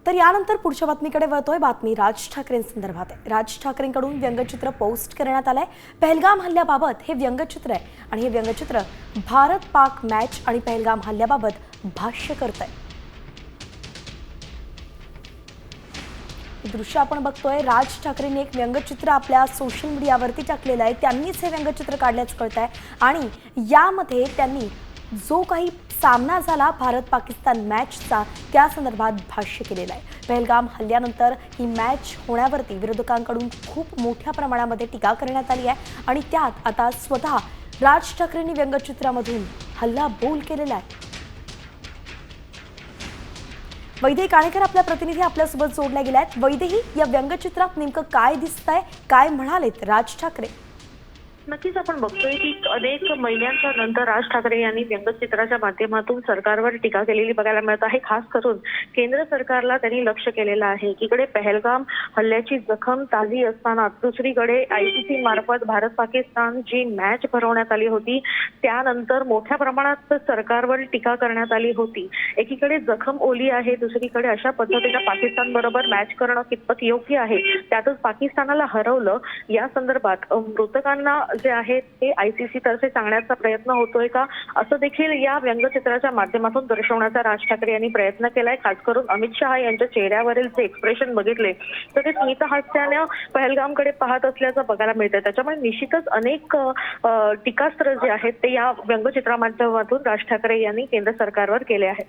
तर यानंतर पुढच्या बातमीकडे वळतोय. बातमी राज ठाकरेंसंदर्भात आहे. राज ठाकरेंकडून व्यंगचित्र पोस्ट करण्यात आलंय. पहलगाम हल्ल्याबाबत हे व्यंगचित्र आहे आणि हे व्यंगचित्र भारत पाक मॅच आणि पहलगाम हल्ल्याबाबत भाष्य करतंय. दृश्य आपण बघतोय. राज ठाकरेंनी एक व्यंगचित्र आपल्या सोशल मीडियावरती टाकलेलं आहे. त्यांनीच हे व्यंगचित्र काढल्याचं कळतंय आणि यामध्ये त्यांनी जो काही सामना झाला भारत पाकिस्तान मॅचचा त्या संदर्भात भाष्य केलेलं आहे. पहलगाम हल्ल्यानंतर ही मॅच होण्यावरती विरोधकांकडून खूप मोठ्या प्रमाणामध्ये टीका करण्यात आली आहे आणि त्यात आता स्वतः राज ठाकरेंनी व्यंगचित्रामधून हल्ला बोल केलेला आहे. वैदेही काणेकर आपल्या प्रतिनिधी आपल्यासोबत जोडल्या गेल्या आहेत. वैदेही, या व्यंगचित्रात नेमकं काय दिसतंय, काय म्हणालेत राज ठाकरे? नक्कीच आपण बघतोय की अनेक महिन्यांच्या नंतर राज ठाकरे यांनी व्यंगचित्राच्या माध्यमातून सरकारवर टीका केलेली बघायला मिळत आहे. खास करून केंद्र सरकारला त्यांनी लक्ष केलेलं आहे. एकीकडे पहलगाम हल्ल्याची जखम ताजी असताना दुसरीकडे ICC मार्फत भारत पाकिस्तान जी मॅच भरवण्यात आली होती त्यानंतर मोठ्या प्रमाणात सरकारवर टीका करण्यात आली होती. एकीकडे जखम ओली आहे, दुसरीकडे अशा पद्धतीने पाकिस्तान बरोबर मॅच करणं कितपत योग्य आहे, त्यातच पाकिस्तानाला हरवलं या संदर्भात मृतकांना जे आहे ते ICC तर्फे सांगण्याचा प्रयत्न होतोय का, असं देखील या व्यंगचित्राच्या माध्यमातून दर्शवण्याचा राज ठाकरे यांनी प्रयत्न केलाय. खास करून अमित शहा यांच्या चेहऱ्यावरील जे एक्सप्रेशन बघितले तर ते स्मित हास्याने पहलगामकडे पाहत असल्याचं बघायला मिळतंय. त्याच्यामुळे निश्चितच अनेक टीकास्त्र जे आहेत ते या व्यंगचित्रा माध्यमातून राज ठाकरे यांनी केंद्र सरकारवर केले आहेत.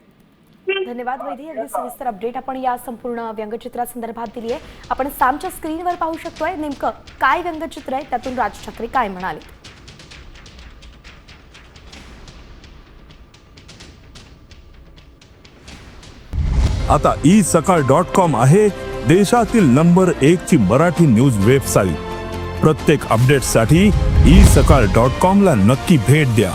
धन्यवाद वैदेही. अगदी सविस्तर अपडेट आपण या संपूर्ण व्यंगचित्रासंदर्भात दिली आहे. आपण सामच्या स्क्रीनवर पाहू शकतोय नेमकं काय व्यंगचित्र आहे, त्यातून राज ठाकरे काय म्हणाले. आता isakal.com आहे देशातील नंबर 1 ची मराठी न्यूज वेबसाईट. प्रत्येक अपडेटसाठी isakal.com ला नक्की भेट द्या.